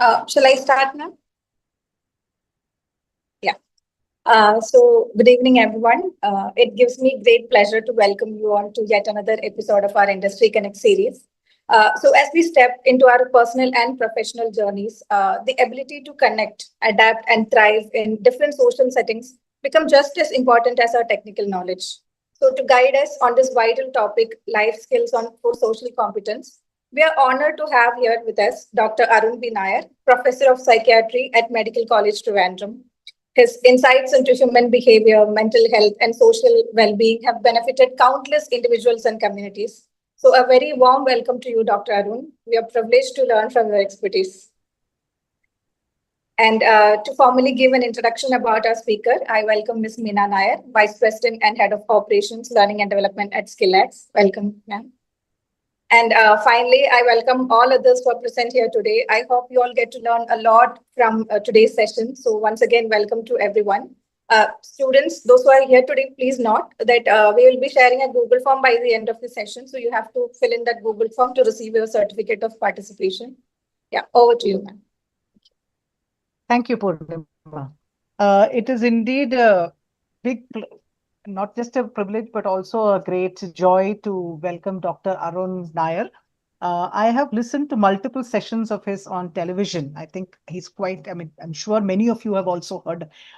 Shall I start now? Yeah. So, good evening, everyone. It gives me great pleasure to welcome you on to yet another episode of our Industry Connect series. So, as we step into our personal and professional journeys, the ability to connect, adapt, and thrive in different social settings become just as important as our technical knowledge. So, to guide us on this vital topic, life skills on for social competence, we are honored to have here with us Dr. Arun B. Nair, Professor of Psychiatry at Medical College Trivandrum. His insights into human behavior, mental health, and social well being have benefited countless individuals and communities. So, a very warm welcome to you, Dr. Arun. We are privileged to learn from your expertise. And to formally give an introduction about our speaker, I welcome Ms. Meena Nair, Vice President and Head of Operations, Learning and Development at SkillActz. Welcome, ma'am. And finally, I welcome all others who are present here today. I hope you all get to learn a lot from today's session. So once again, welcome to everyone. Students, those who are here today, please note that we will be sharing a Google form by the end of the session. So you have to fill in that Google form to receive your certificate of participation. Yeah, over to you, ma'am. Thank you, Purnima. It is indeed a big, not just a privilege, but also a great joy to welcome Dr. Arun Nair. I have listened to multiple sessions of his on television. I think he's quite, I'm sure many of you have also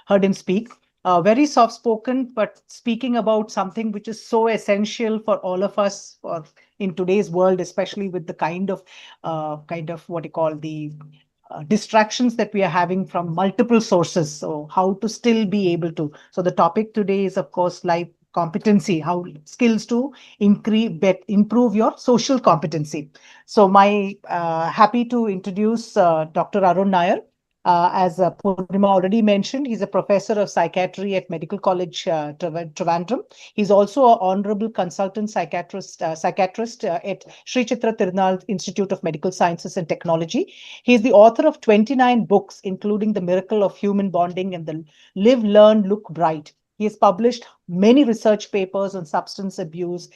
heard him speak. Very soft spoken, but speaking about something which is so essential for all of us for in today's world, especially with the kind of what you call the distractions that we are having from multiple sources. So how to still be able to. So the topic today is, of course, life competency, how skills to improve your social competency. So my happy to introduce Dr. Arun Nair. As Purnima already mentioned, he's a professor of psychiatry at Medical College Trivandrum. He's also an honorable consultant psychiatrist at Sri Chitra Tirunal Institute of Medical Sciences and Technology. He is the author of 29 books, including The Miracle of Human Bonding and The Live, Learn, Look Bright. He has published many research papers on substance abuse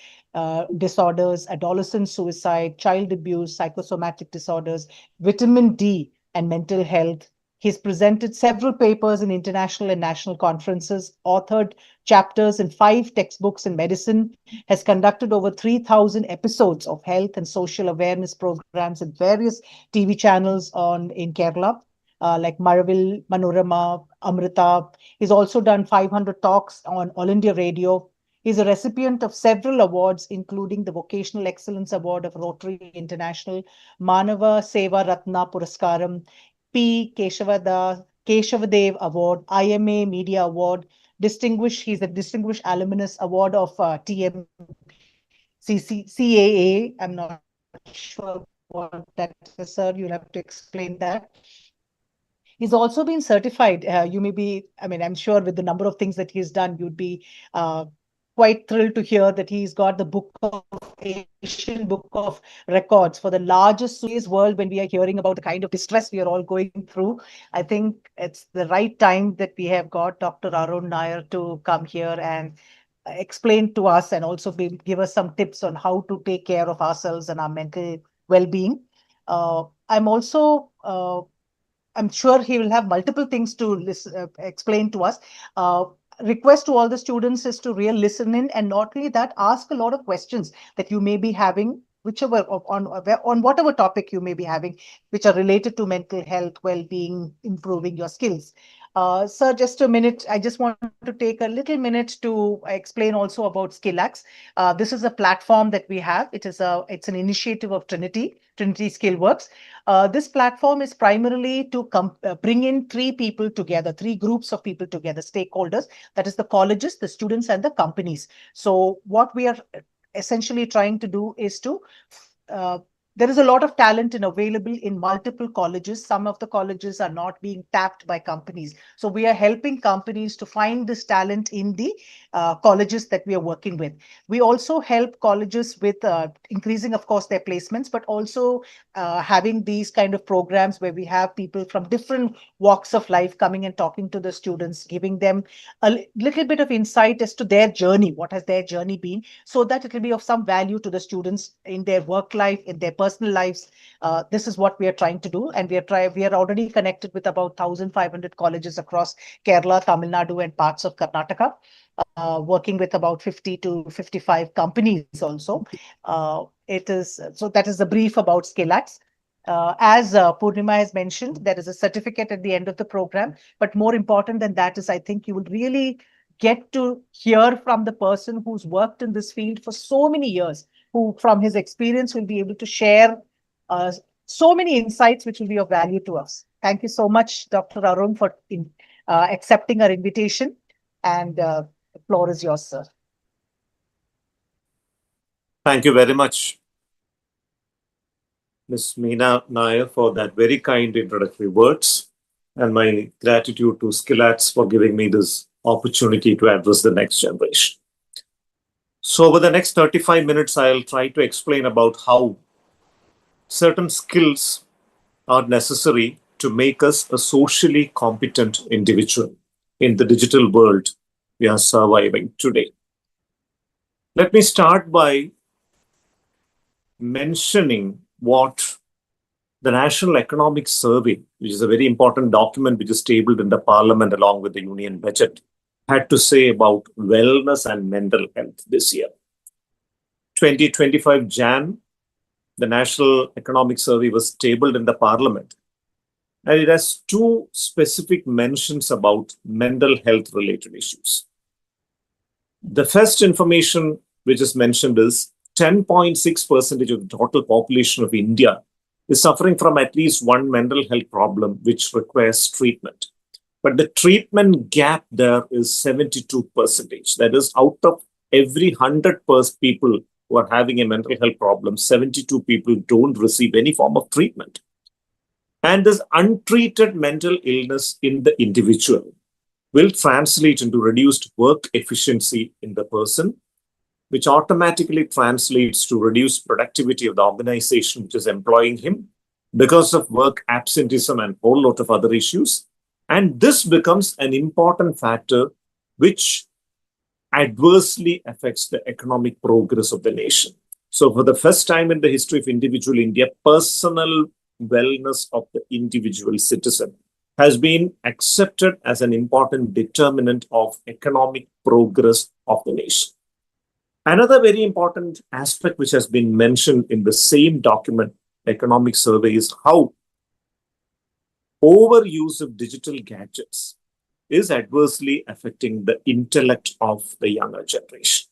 disorders, adolescent suicide, child abuse, psychosomatic disorders, vitamin D, and mental health. He's presented several papers in international and national conferences, authored chapters in 5 textbooks in medicine, has conducted over 3,000 episodes of health and social awareness programs in various TV channels in Kerala, like Maravil, Manorama, Amrita. He's also done 500 talks on All India Radio. He's a recipient of several awards, including the Vocational Excellence Award of Rotary International, Manava Seva Ratna Puraskaram, P. Keshavadev Award, IMA Media Award, he's a Distinguished Alumnus Award of CAA. I'm not sure what that is, sir. You'll have to explain that. He's also been certified. You may be, I'm sure with the number of things that he's done, you'd be quite thrilled to hear that he's got the Asian Book of Records for the largest suicide world. When we are hearing about the kind of distress we are all going through, I think it's the right time that we have got Dr. Arun Nair to come here and explain to us and also give us some tips on how to take care of ourselves and our mental well-being. I'm sure he will have multiple things to explain to us. Request to all the students is to really listen in, and not only that, ask a lot of questions that you may be having, whichever on whatever topic you may be having, which are related to mental health, well-being, improving your skills. Sir, just a minute. I just want to take a little minute to explain also about SkillActz. This is a platform that we have. It's an initiative of Trinity Skillworks. This platform is primarily to bring in 3 people together, 3 groups of people together, stakeholders. That is the colleges, the students, and the companies. So what we are essentially trying to do is to there is a lot of talent available in multiple colleges. Some of the colleges are not being tapped by companies. So we are helping companies to find this talent in the colleges that we are working with. We also help colleges with increasing, of course, their placements, but also having these kind of programs where we have people from different walks of life coming and talking to the students, giving them a little bit of insight as to their journey, what has their journey been, so that it will be of some value to the students in their work life, in their personal lives, this is what we are trying to do. And we are already connected with about 1,500 colleges across Kerala, Tamil Nadu, and parts of Karnataka, working with about 50 to 55 companies also. So that is the brief about SkillActz. As Purnima has mentioned, there is a certificate at the end of the program. But more important than that is, I think you will really get to hear from the person who's worked in this field for so many years, who from his experience will be able to share so many insights which will be of value to us. Thank you so much, Dr. Arun, for accepting our invitation. And the floor is yours, sir. Thank you very much, Ms. Meena Nair, for that very kind introductory words, and my gratitude to SkillActz for giving me this opportunity to address the next generation. So over the next 35 minutes, I'll try to explain about how certain skills are necessary to make us a socially competent individual in the digital world we are surviving today. Let me start by mentioning what the National Economic Survey, which is a very important document which is tabled in the Parliament along with the Union Budget, had to say about wellness and mental health this year. 2025 Jan, the National Economic Survey was tabled in the Parliament, and it has two specific mentions about mental health related issues. The first information which is mentioned is 10.6% of the total population of India is suffering from at least one mental health problem which requires treatment. But the treatment gap there is 72%. That is, out of every 100 people who are having a mental health problem, 72 people don't receive any form of treatment. And this untreated mental illness in the individual will translate into reduced work efficiency in the person, which automatically translates to reduced productivity of the organization which is employing him because of work absenteeism and a whole lot of other issues. And this becomes an important factor which adversely affects the economic progress of the nation. So for the first time in the history of individual India, personal wellness of the individual citizen has been accepted as an important determinant of economic progress of the nation. Another very important aspect which has been mentioned in the same document, economic survey, is how overuse of digital gadgets is adversely affecting the intellect of the younger generation.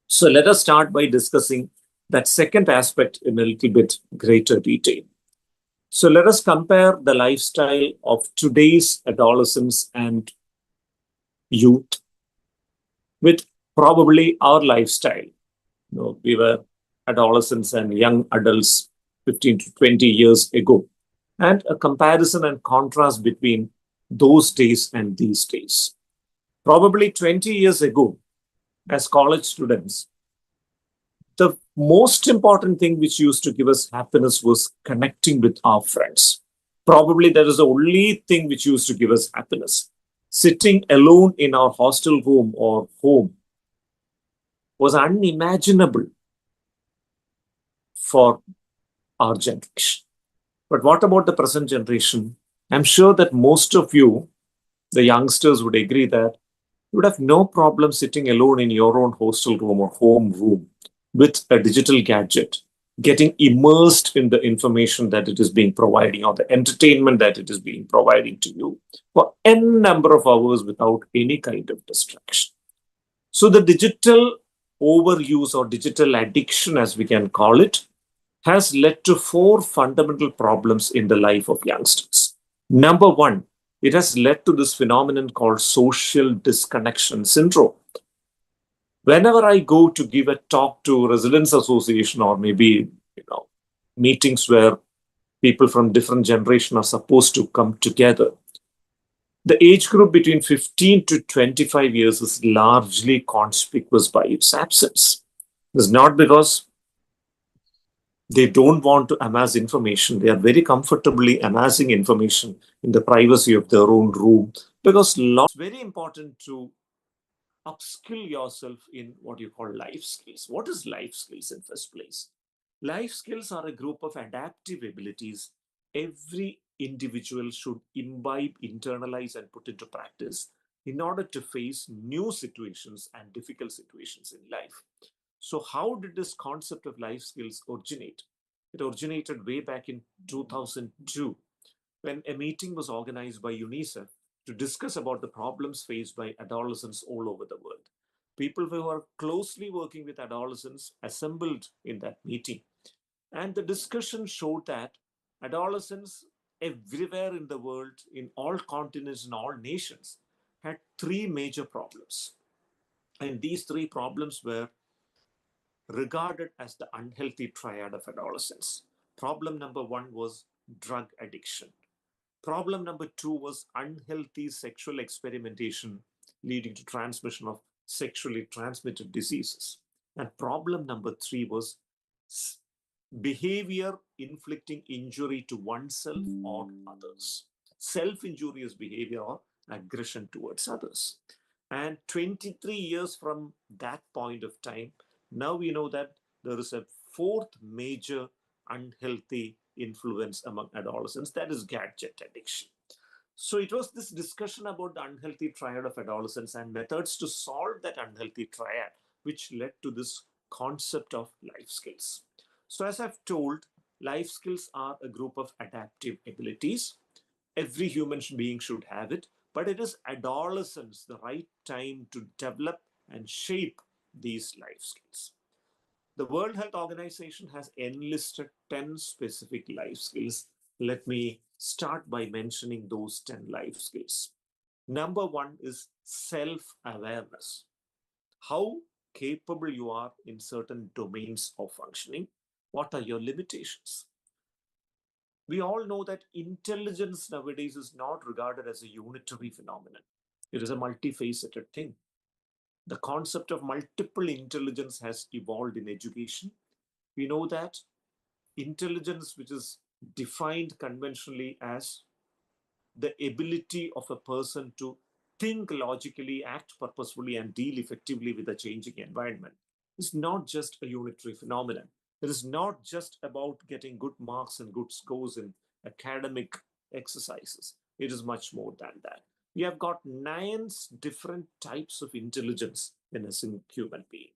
So let us start by discussing that second aspect in a little bit greater detail. So let us compare the lifestyle of today's adolescents and youth with probably our lifestyle. We were adolescents and young adults 15 to 20 years ago, and a comparison and contrast between those days and these days. Probably 20 years ago, as college students, the most important thing which used to give us happiness was connecting with our friends. Probably that is the only thing which used to give us happiness. Sitting alone in our hostel room or home was unimaginable for our generation. But what about the present generation? I'm sure that most of you, the youngsters, would agree that you would have no problem sitting alone in your own hostel room or home room with a digital gadget, getting immersed in the information that it is being providing or the entertainment that it is being providing to you for n number of hours without any kind of distraction. So the digital overuse or digital addiction, as we can call it, has led to four fundamental problems in the life of youngsters. Number one, it has led to this phenomenon called social disconnection syndrome. Whenever I go to give a talk to residents association or maybe meetings where people from different generations are supposed to come together, the age group between 15 to 25 years is largely conspicuous by its absence. It's not because they don't want to amass information. They are very comfortably amassing information in the privacy of their own room, because it's very important to upskill yourself in what you call life skills. What is life skills in first place? Life skills are a group of adaptive abilities every individual should imbibe, internalize, and put into practice in order to face new situations and difficult situations in life. So, how did this concept of life skills originate? It originated way back in 2002 when a meeting was organized by UNICEF to discuss about the problems faced by adolescents all over the world. People who are closely working with adolescents assembled in that meeting. And the discussion showed that adolescents everywhere in the world, in all continents, in all nations, had three major problems. And these three problems were regarded as the unhealthy triad of adolescence. Problem number one was drug addiction. Problem number two was unhealthy sexual experimentation, leading to transmission of sexually transmitted diseases. And problem number three was behavior inflicting injury to oneself or others. Self injurious behavior or aggression towards others. And 23 years from that point of time, now we know that there is a fourth major unhealthy influence among adolescents, that is gadget addiction. So it was this discussion about the unhealthy triad of adolescence and methods to solve that unhealthy triad, which led to this concept of life skills. So, as I've told, life skills are a group of adaptive abilities. Every human being should have it, but it is adolescence, the right time to develop and shape these life skills. The World Health Organization has enlisted 10 specific life skills. Let me start by mentioning those 10 life skills. Number one is self awareness. How capable you are in certain domains of functioning. What are your limitations? We all know that intelligence nowadays is not regarded as a unitary phenomenon. It is a multifaceted thing. The concept of multiple intelligence has evolved in education. We know that intelligence, which is defined conventionally as the ability of a person to think logically, act purposefully, and deal effectively with a changing environment, is not just a unitary phenomenon. It is not just about getting good marks and good scores in academic exercises. It is much more than that. We have got 9 different types of intelligence in a single human being.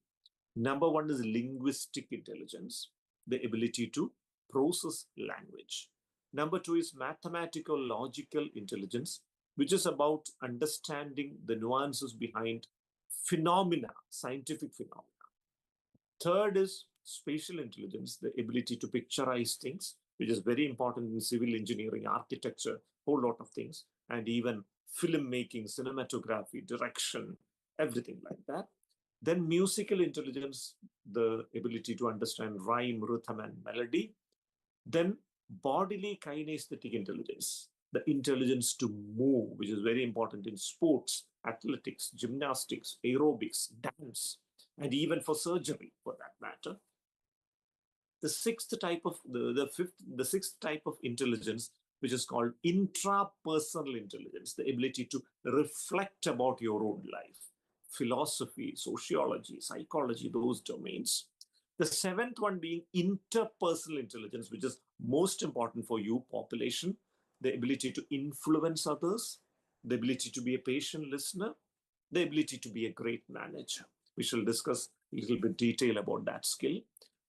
Number one is linguistic intelligence, the ability to process language. Number two is mathematical logical intelligence, which is about understanding the nuances behind phenomena, scientific phenomena. Third is spatial intelligence, the ability to picturize things, which is very important in civil engineering, architecture, whole lot of things, and even filmmaking, cinematography, direction, everything like that. Then musical intelligence, the ability to understand rhyme, rhythm, and melody. Then bodily kinesthetic intelligence, the intelligence to move, which is very important in sports, athletics, gymnastics, aerobics, dance, and even for surgery, for that matter. The sixth type of intelligence, which is called intrapersonal intelligence, the ability to reflect about your own life, philosophy, sociology, psychology, those domains. The seventh one being interpersonal intelligence, which is most important for you, population, the ability to influence others, the ability to be a patient listener, the ability to be a great manager. We shall discuss a little bit detail about that skill.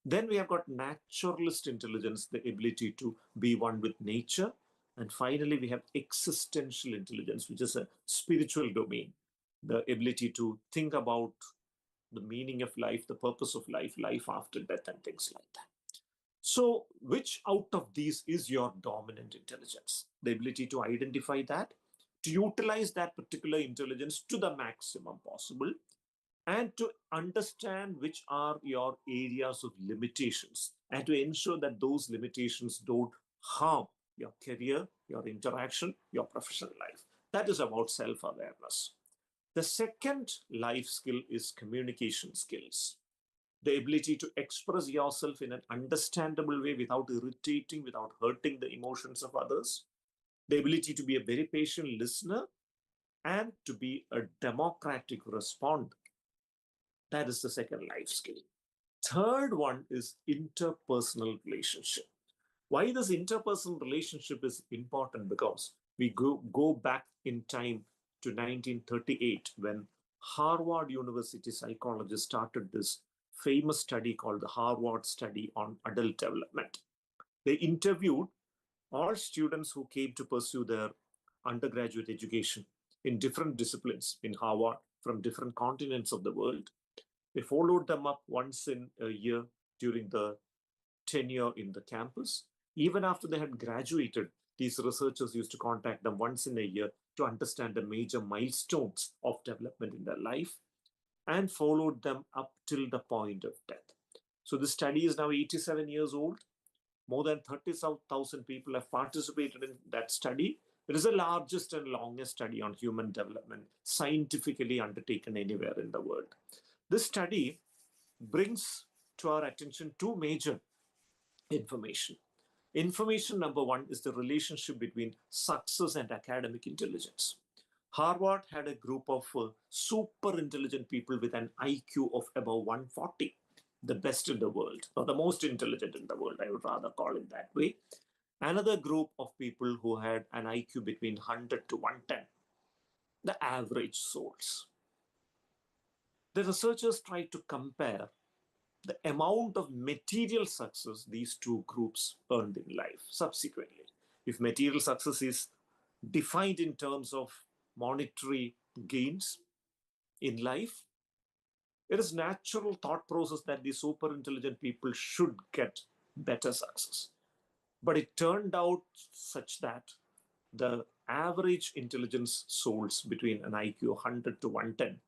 Then we have got naturalist intelligence, the ability to be one with nature. And finally, we have existential intelligence, which is a spiritual domain, the ability to think about the meaning of life, the purpose of life, life after death, and things like that. So, which out of these is your dominant intelligence? The ability to identify that, to utilize that particular intelligence to the maximum possible, and to understand which are your areas of limitations, and to ensure that those limitations don't harm your career, your interaction, your professional life. That is about self-awareness. The second life skill is communication skills, the ability to express yourself in an understandable way without irritating, without hurting the emotions of others, the ability to be a very patient listener, and to be a democratic responder. That is the second life skill. Third one is interpersonal relationship. Why this interpersonal relationship is important? Because we go back in time to 1938 when Harvard University psychologists started this famous study called the Harvard Study on Adult Development. They interviewed all students who came to pursue their undergraduate education in different disciplines in Harvard from different continents of the world. They followed them up once in a year during the tenure in the campus. Even after they had graduated, these researchers used to contact them once in a year to understand the major milestones of development in their life and followed them up till the point of death. So the study is now 87 years old. More than 30,000 people have participated in that study. It is the largest and longest study on human development scientifically undertaken anywhere in the world. This study brings to our attention two major information. Information number one is the relationship between success and academic intelligence. Harvard had a group of super intelligent people with an IQ of above 140, the best in the world, or the most intelligent in the world, I would rather call it that way. Another group of people who had an IQ between 100 to 110, the average souls. The researchers tried to compare the amount of material success these two groups earned in life subsequently. If material success is defined in terms of monetary gains in life, it is natural thought process that the super intelligent people should get better success. But it turned out such that the average intelligence souls between an IQ 100 to 110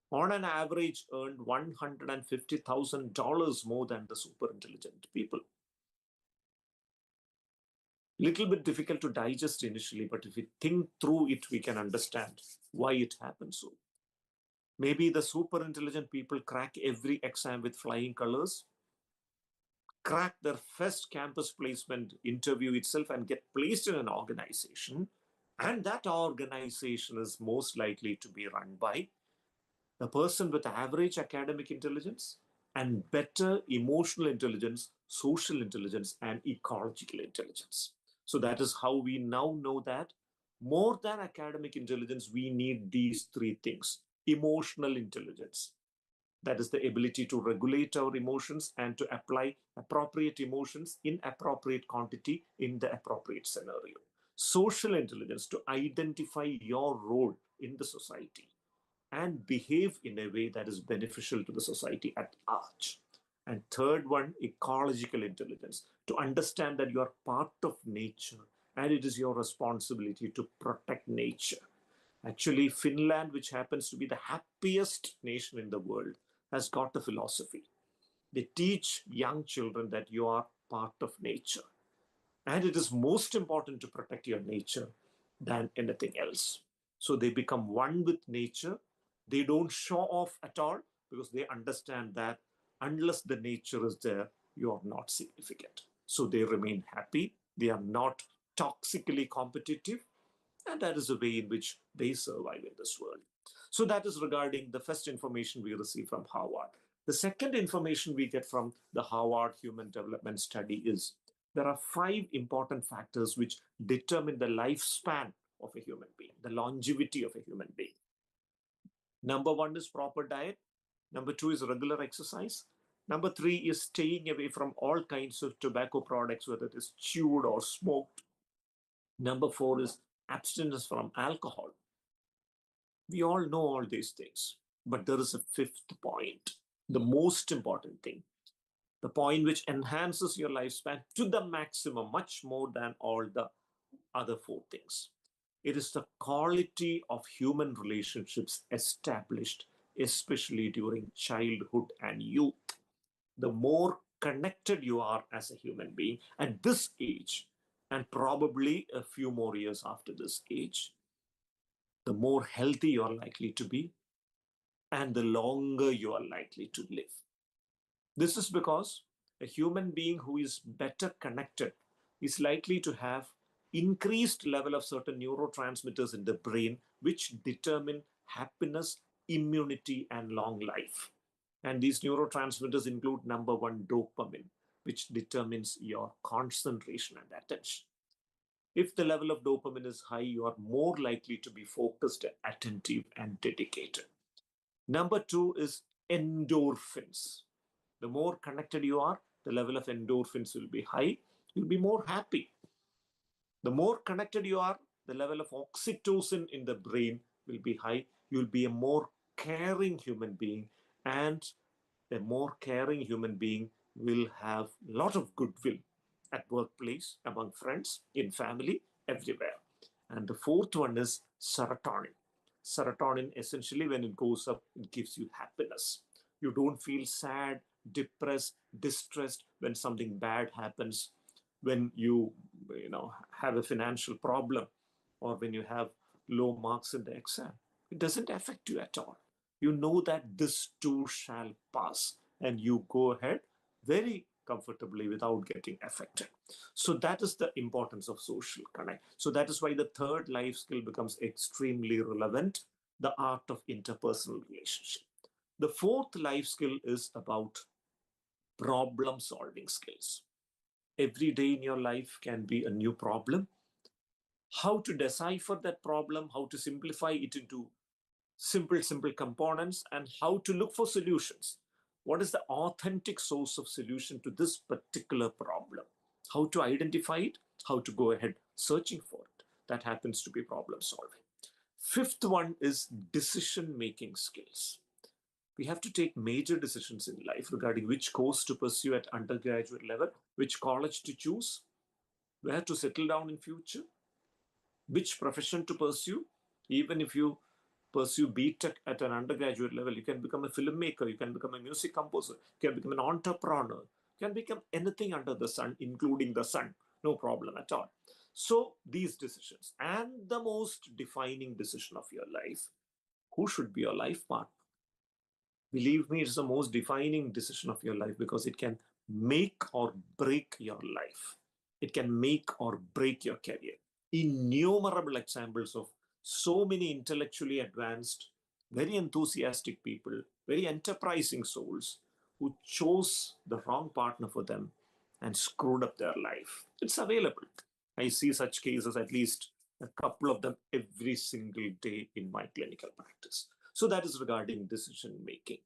on an average earned $150,000 more than the super intelligent people. Little bit difficult to digest initially, but if we think through it, we can understand why it happens so. Maybe the super intelligent people crack every exam with flying colors, crack their first campus placement interview itself and get placed in an organization. And that organization is most likely to be run by a person with average academic intelligence and better emotional intelligence, social intelligence, and ecological intelligence. So that is how we now know that more than academic intelligence, we need these three things. Emotional intelligence, that is the ability to regulate our emotions and to apply appropriate emotions in appropriate quantity in the appropriate scenario. Social intelligence, to identify your role in the society and behave in a way that is beneficial to the society at large. And third one, ecological intelligence, to understand that you are part of nature and it is your responsibility to protect nature. Actually, Finland, which happens to be the happiest nation in the world, has got a philosophy. They teach young children that you are part of nature. And it is most important to protect your nature than anything else. So they become one with nature. They don't show off at all because they understand that unless the nature is there, you are not significant. So they remain happy. They are not toxically competitive. And that is the way in which they survive in this world. So that is regarding the first information we receive from Harvard. The second information we get from the Harvard Human Development Study is there are 5 important factors which determine the lifespan of a human being, the longevity of a human being. Number 1 is proper diet. Number 2 is regular exercise. Number 3 is staying away from all kinds of tobacco products, whether it is chewed or smoked. Number 4 is abstinence from alcohol. We all know all these things, but there is a 5th point, the most important thing, the point which enhances your lifespan to the maximum, much more than all the other 4 things. It is the quality of human relationships established, especially during childhood and youth. The more connected you are as a human being at this age, and probably a few more years after this age, the more healthy you are likely to be and the longer you are likely to live. This is because a human being who is better connected is likely to have increased level of certain neurotransmitters in the brain which determine happiness, immunity, and long life. And these neurotransmitters include number one, dopamine, which determines your concentration and attention. If the level of dopamine is high, you are more likely to be focused, attentive, and dedicated. Number two is endorphins. The more connected you are, the level of endorphins will be high. You'll be more happy. The more connected you are, the level of oxytocin in the brain will be high. You'll be a more caring human being, and a more caring human being will have a lot of goodwill at workplace, among friends, in family, everywhere. And the fourth one is serotonin. Serotonin, essentially, when it goes up, it gives you happiness. You don't feel sad, depressed, distressed when something bad happens, when you have a financial problem, or when you have low marks in the exam. It doesn't affect you at all. You know that this too shall pass, and you go ahead very comfortably without getting affected. So that is the importance of social connect. So that is why the third life skill becomes extremely relevant, the art of interpersonal relationship. The fourth life skill is about problem solving skills. Every day in your life can be a new problem. How to decipher that problem, how to simplify it into simple components, and how to look for solutions. What is the authentic source of solution to this particular problem? How to identify it, how to go ahead searching for it. That happens to be problem solving. Fifth one is decision-making skills. We have to take major decisions in life regarding which course to pursue at undergraduate level, which college to choose, where to settle down in future, which profession to pursue. Even if you pursue B.Tech at an undergraduate level, you can become a filmmaker, you can become a music composer, you can become an entrepreneur, you can become anything under the sun, including the sun, no problem at all. So these decisions, and the most defining decision of your life, who should be your life partner? Believe me, it's the most defining decision of your life, because it can make or break your life. It can make or break your career. Innumerable examples of so many intellectually advanced, very enthusiastic people, very enterprising souls who chose the wrong partner for them and screwed up their life. It's available. I see such cases, at least a couple of them, every single day in my clinical practice. So that is regarding decision making.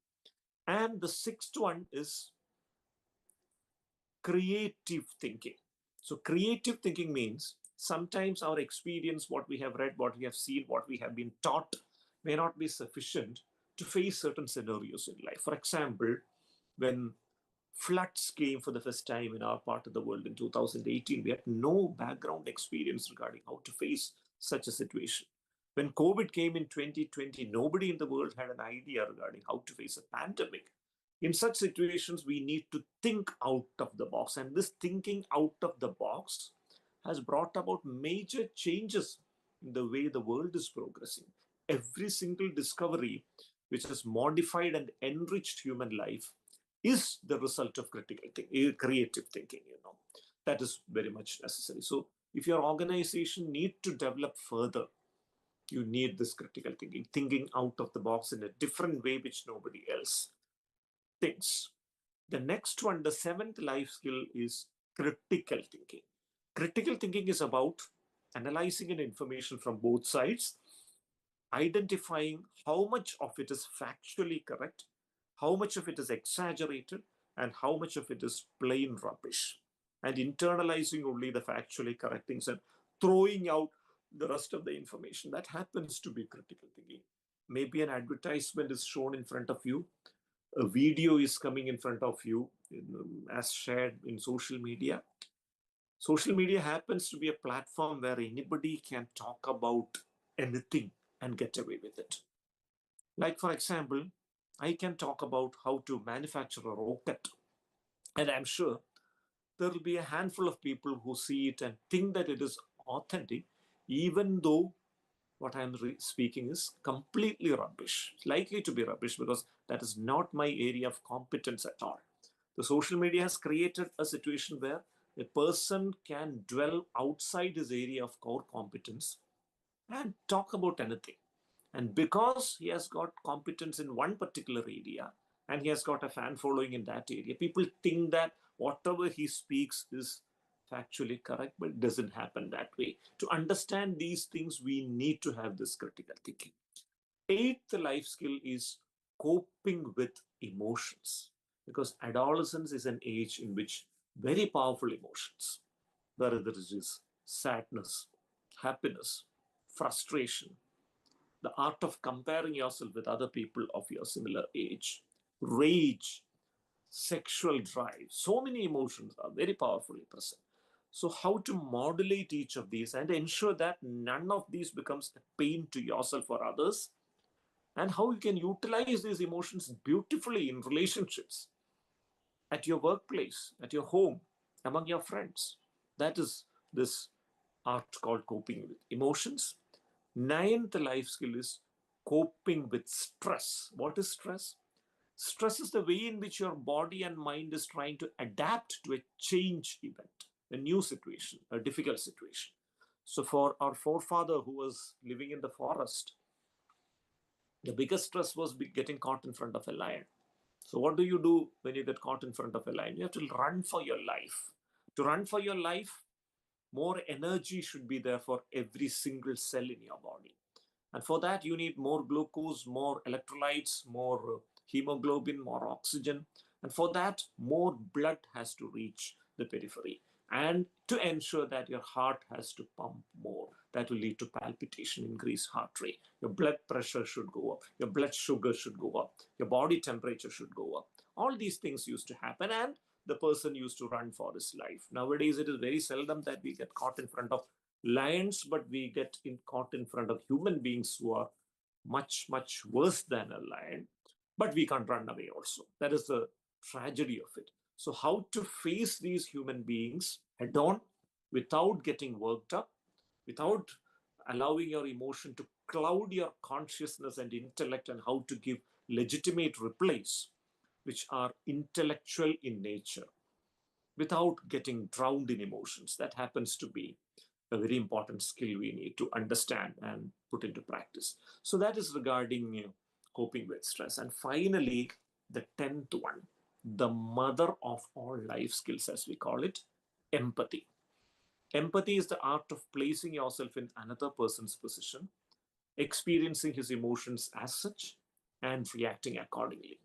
And the sixth one is creative thinking. So creative thinking means sometimes our experience, what we have read, what we have seen, what we have been taught may not be sufficient to face certain scenarios in life. For example, when floods came for the first time in our part of the world in 2018, we had no background experience regarding how to face such a situation. When COVID came in 2020, nobody in the world had an idea regarding how to face a pandemic. In such situations, we need to think out of the box. And this thinking out of the box has brought about major changes in the way the world is progressing. Every single discovery which has modified and enriched human life is the result of creative thinking, That is very much necessary. So if your organization need to develop further, you need this critical thinking out of the box in a different way, which nobody else thinks. The next one, the seventh life skill, is critical thinking. Critical thinking is about analyzing an information from both sides, identifying how much of it is factually correct, how much of it is exaggerated, and how much of it is plain rubbish, and internalizing only the factually correct things and throwing out the rest of the information. That happens to be critical thinking. Maybe an advertisement is shown in front of you, a video is coming in front of you, as shared in social media. Social media happens to be a platform where anybody can talk about anything and get away with it. Like, for example, I can talk about how to manufacture a rocket, and I'm sure there will be a handful of people who see it and think that it is authentic, even though what I'm speaking is completely rubbish. It's likely to be rubbish because that is not my area of competence at all. The social media has created a situation where a person can dwell outside his area of core competence and talk about anything. And because he has got competence in one particular area, and he has got a fan following in that area. People think that whatever he speaks is factually correct, but it doesn't happen that way. To understand these things, we need to have this critical thinking. Eighth life skill is coping with emotions, because adolescence is an age in which very powerful emotions, whether it is sadness, happiness, frustration, the art of comparing yourself with other people of your similar age, rage, sexual drive, so many emotions are very powerfully present. So, how to modulate each of these and ensure that none of these becomes a pain to yourself or others, and how you can utilize these emotions beautifully in relationships, at your workplace, at your home, among your friends. That is this art called coping with emotions. Ninth life skill is coping with stress. What is stress? Stress is the way in which your body and mind is trying to adapt to a change event, a new situation, a difficult situation. So, for our forefather who was living in the forest, the biggest stress was getting caught in front of a lion. So, what do you do when you get caught in front of a lion? You have to run for your life. To run for your life, more energy should be there for every single cell in your body. And for that, you need more glucose, more electrolytes, more hemoglobin, more oxygen. And for that, more blood has to reach the periphery. And to ensure that your heart has to pump more, that will lead to palpitation, increased heart rate. Your blood pressure should go up. Your blood sugar should go up. Your body temperature should go up. All these things used to happen, and the person used to run for his life. Nowadays, it is very seldom that we get caught in front of lions, but we get caught in front of human beings who are much, much worse than a lion. But we can't run away also. That is the tragedy of it. So, how to face these human beings head on without getting worked up, without allowing your emotion to cloud your consciousness and intellect, and how to give legitimate replies which are intellectual in nature without getting drowned in emotions. That happens to be a very important skill we need to understand and put into practice. So that is regarding coping with stress. And finally, the 10th one, the mother of all life skills, as we call it, empathy. Empathy is the art of placing yourself in another person's position, experiencing his emotions as such, and reacting accordingly.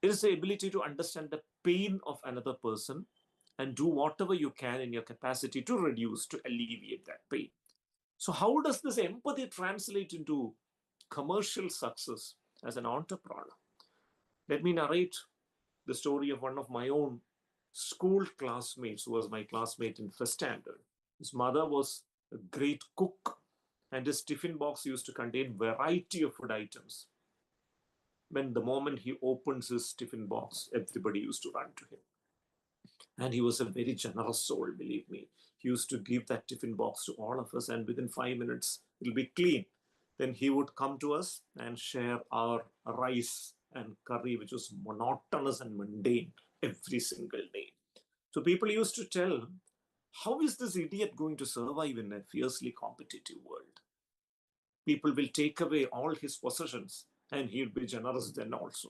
It is the ability to understand the pain of another person and do whatever you can in your capacity to reduce, to alleviate that pain. So, how does this empathy translate into commercial success as an entrepreneur? Let me narrate the story of one of my own school classmates who was my classmate in first standard. His mother was a great cook, and his tiffin box used to contain variety of food items. When the moment he opens his tiffin box, everybody used to run to him. And he was a very generous soul, believe me. He used to give that tiffin box to all of us, and within 5 minutes, it'll be clean. Then he would come to us and share our rice and curry, which was monotonous and mundane every single day. So people used to tell, how is this idiot going to survive in a fiercely competitive world? People will take away all his possessions, and he'll be generous then also.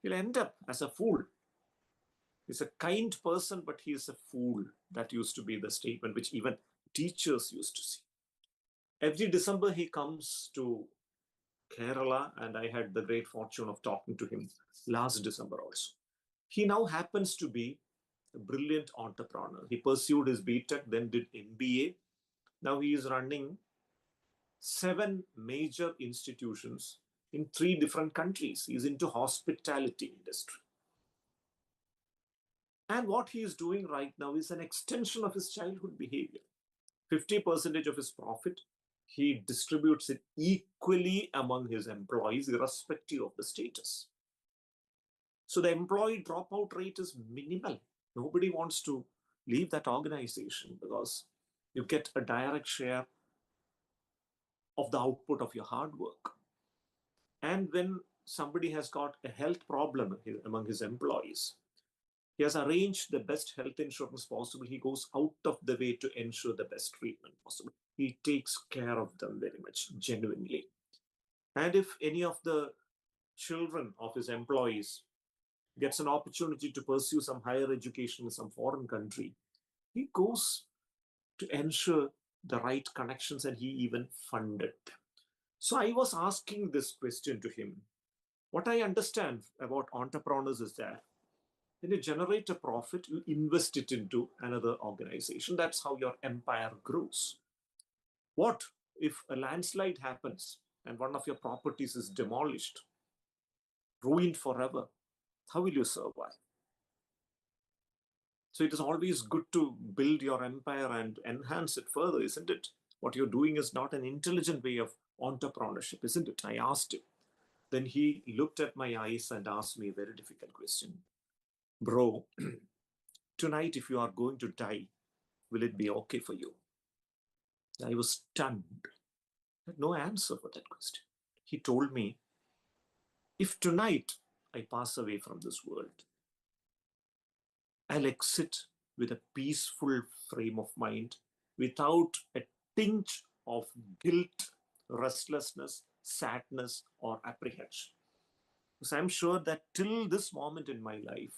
He'll end up as a fool. He's a kind person, but he is a fool. That used to be the statement which even teachers used to see. Every December, he comes to Kerala, and I had the great fortune of talking to him last December also. He now happens to be a brilliant entrepreneur. He pursued his BTech, then did MBA. Now he is running 7 major institutions in 3 different countries. He's into hospitality industry. And what he is doing right now is an extension of his childhood behavior. 50% of his profit, he distributes it equally among his employees, irrespective of the status. So the employee dropout rate is minimal. Nobody wants to leave that organization because you get a direct share of the output of your hard work. And when somebody has got a health problem among his employees, he has arranged the best health insurance possible. He goes out of the way to ensure the best treatment possible. He takes care of them very much, genuinely. And if any of the children of his employees, gets an opportunity to pursue some higher education in some foreign country, he goes to ensure the right connections and he even funded them. So I was asking this question to him. What I understand about entrepreneurs is that when you generate a profit, you invest it into another organization. That's how your empire grows. What if a landslide happens and one of your properties is demolished, ruined forever? How will you survive? So it is always good to build your empire and enhance it further, isn't it? What you're doing is not an intelligent way of entrepreneurship, isn't it? I asked him. Then he looked at my eyes and asked me a very difficult question. Bro, tonight if you are going to die, will it be okay for you? I was stunned. I had no answer for that question. He told me, if tonight I pass away from this world, I'll exit with a peaceful frame of mind without a tinge of guilt, restlessness, sadness, or apprehension. Because I'm sure that till this moment in my life,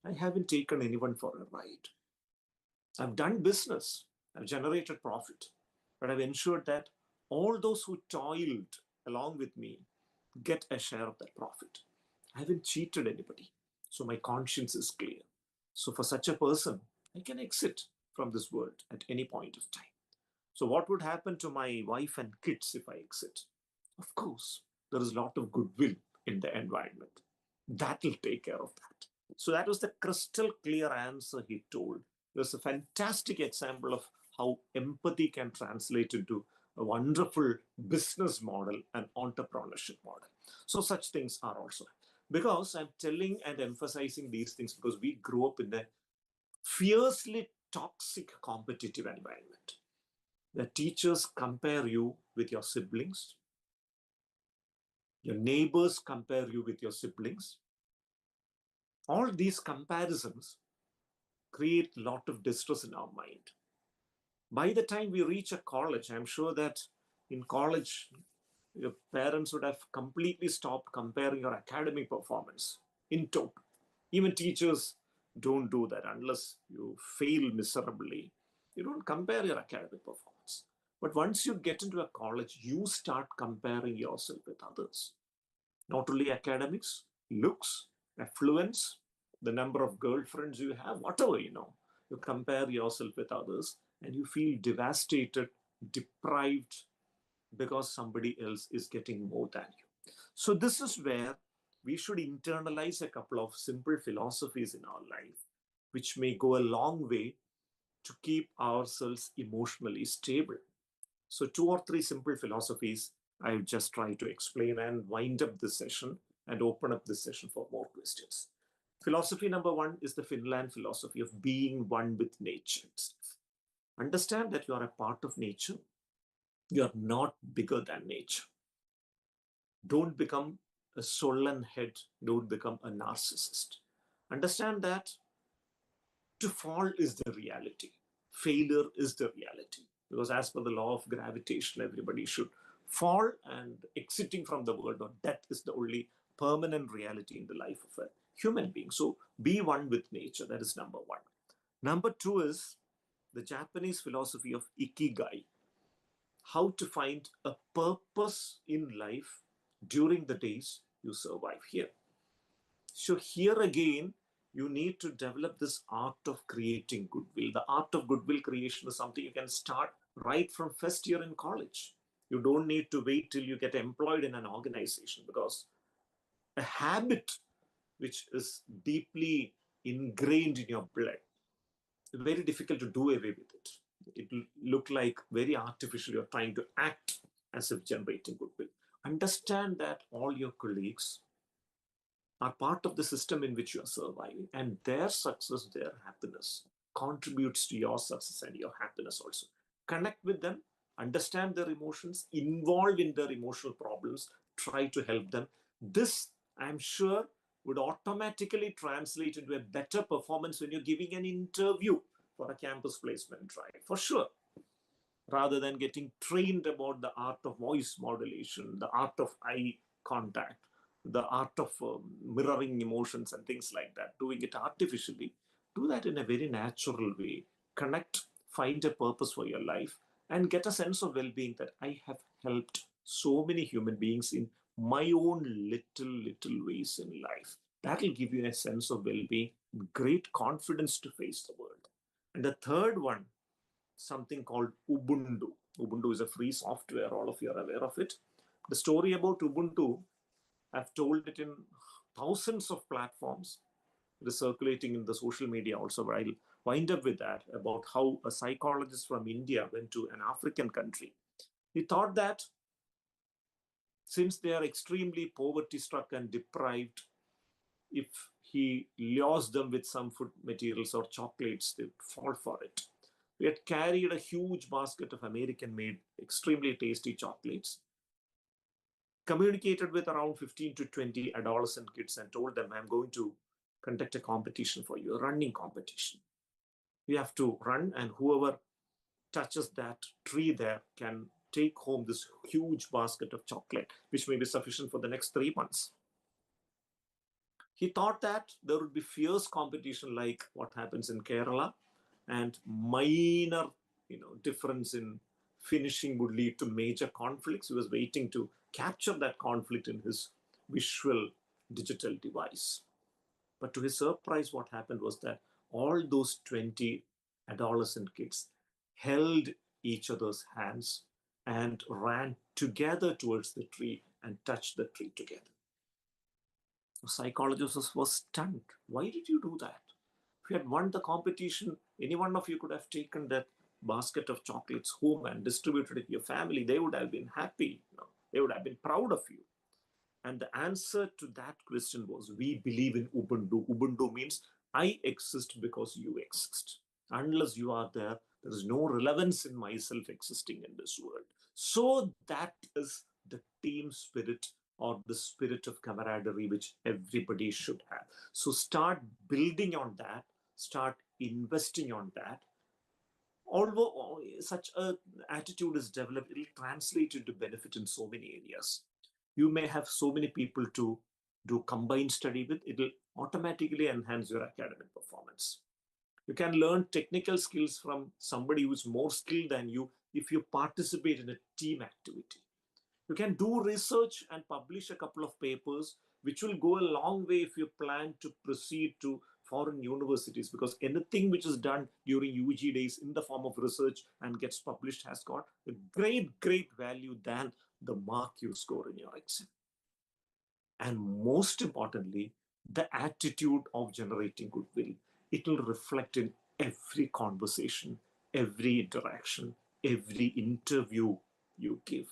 I haven't taken anyone for a ride. I've done business, I've generated profit, but I've ensured that all those who toiled along with me get a share of that profit. I haven't cheated anybody, so my conscience is clear. So for such a person, I can exit from this world at any point of time. So what would happen to my wife and kids if I exit? Of course, there is a lot of goodwill in the environment. That will take care of that. So that was the crystal clear answer he told. It was a fantastic example of how empathy can translate into a wonderful business model and entrepreneurship model. So such things are also. Because I'm telling and emphasizing these things because we grew up in a fiercely toxic competitive environment. The teachers compare you with your siblings. Your neighbors compare you with your siblings. All these comparisons create a lot of distress in our mind. By the time we reach a college, I'm sure that in college, your parents would have completely stopped comparing your academic performance in total. Even teachers don't do that unless you fail miserably. You don't compare your academic performance. But once you get into a college, you start comparing yourself with others. Not only academics, looks, affluence, the number of girlfriends you have, whatever, you compare yourself with others and you feel devastated, deprived because somebody else is getting more than you. So this is where we should internalize a couple of simple philosophies in our life, which may go a long way to keep ourselves emotionally stable. So 2 or 3 simple philosophies I will just try to explain and wind up this session and open up this session for more questions. Philosophy number 1 is the Finland philosophy of being one with nature itself. Understand that you are a part of nature. You are not bigger than nature. Don't become a sullen head. Don't become a narcissist. Understand that to fall is the reality. Failure is the reality. Because as per the law of gravitation, everybody should fall, and exiting from the world or death is the only permanent reality in the life of a human being. So be one with nature. That is number 1. Number 2 is the Japanese philosophy of ikigai. How to find a purpose in life during the days you survive here. So here again, you need to develop this art of creating goodwill. The art of goodwill creation is something you can start right from first year in college. You don't need to wait till you get employed in an organization, because a habit which is deeply ingrained in your blood, very difficult to do away with it. It will look like very artificial. You're trying to act as if generating goodwill. Understand that all your colleagues are part of the system in which you are surviving, and their success, their happiness contributes to your success and your happiness also. Connect with them, understand their emotions, involve in their emotional problems, try to help them. This, I'm sure, would automatically translate into a better performance when you're giving an interview for a campus placement drive, for sure. Rather than getting trained about the art of voice modulation, the art of eye contact, the art of mirroring emotions and things like that, doing it artificially. Do that in a very natural way. Connect, find a purpose for your life, and get a sense of well being that I have helped so many human beings in my own little ways in life. That will give you a sense of well being, great confidence to face the world. And the third one, something called Ubuntu. Ubuntu is a free software, all of you are aware of it. The story about Ubuntu, I've told it in thousands of platforms. It is circulating in the social media also, but I'll wind up with that about how a psychologist from India went to an African country. He thought that since they are extremely poverty struck and deprived, if he lures them with some food materials or chocolates, they would fall for it. We had carried a huge basket of American made, extremely tasty chocolates, communicated with around 15 to 20 adolescent kids, and told them, I'm going to conduct a competition for you, a running competition. You have to run, and whoever touches that tree there can take home this huge basket of chocolate, which may be sufficient for the next 3 months. He thought that there would be fierce competition like what happens in Kerala, and minor difference in finishing would lead to major conflicts. He was waiting to capture that conflict in his visual digital device. But to his surprise, what happened was that all those 20 adolescent kids held each other's hands and ran together towards the tree and touched the tree together. The psychologist was stunned. Why did you do that? If you had won the competition, any one of you could have taken that basket of chocolates home and distributed it to your family. They would have been happy. They would have been proud of you. And the answer to that question was, we believe in Ubuntu. Ubuntu means I exist because you exist. Unless you are there, there is no relevance in myself existing in this world. So that is the team spirit or the spirit of camaraderie which everybody should have. So start building on that, start investing on that. Although such an attitude is developed, it will translate into benefit in so many areas. You may have so many people to do combined study with, it will automatically enhance your academic performance. You can learn technical skills from somebody who is more skilled than you if you participate in a team activity. You can do research and publish a couple of papers, which will go a long way if you plan to proceed to foreign universities, because anything which is done during UG days in the form of research and gets published has got a great value than the mark you score in your exam. And most importantly, the attitude of generating goodwill. It will reflect in every conversation, every interaction, every interview you give.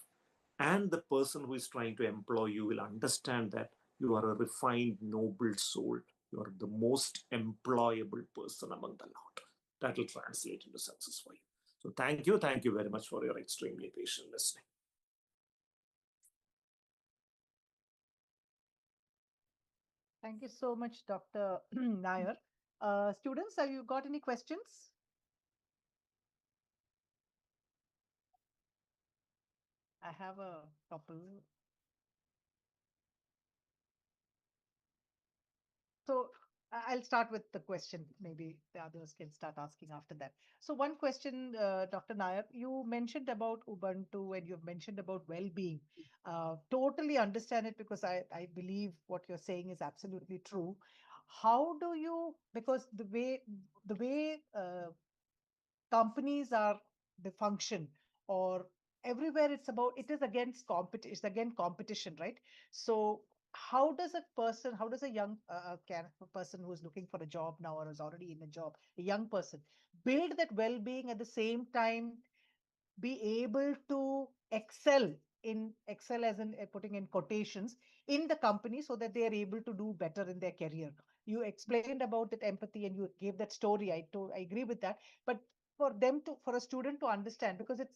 And the person who is trying to employ you will understand that you are a refined, noble soul. You are the most employable person among the lot. That will translate into success for you. So thank you very much for your extremely patient listening. Thank you so much, Dr. Nair. Students, have you got any questions? I have a couple. So I'll start with the question. Maybe the others can start asking after that. So one question, Dr. Nair, you mentioned about Ubuntu and you've mentioned about well-being. Totally understand it, because I believe what you're saying is absolutely true. How do you, because the way companies are the function, or everywhere it is against competition, it's again competition, right? So how does a young person who's looking for a job now or is already in a job, a young person, build that well-being at the same time, be able to excel as in putting in quotations in the company, so that they are able to do better in their career? You explained about that empathy and you gave that story. I agree with that. But for a student to understand, because it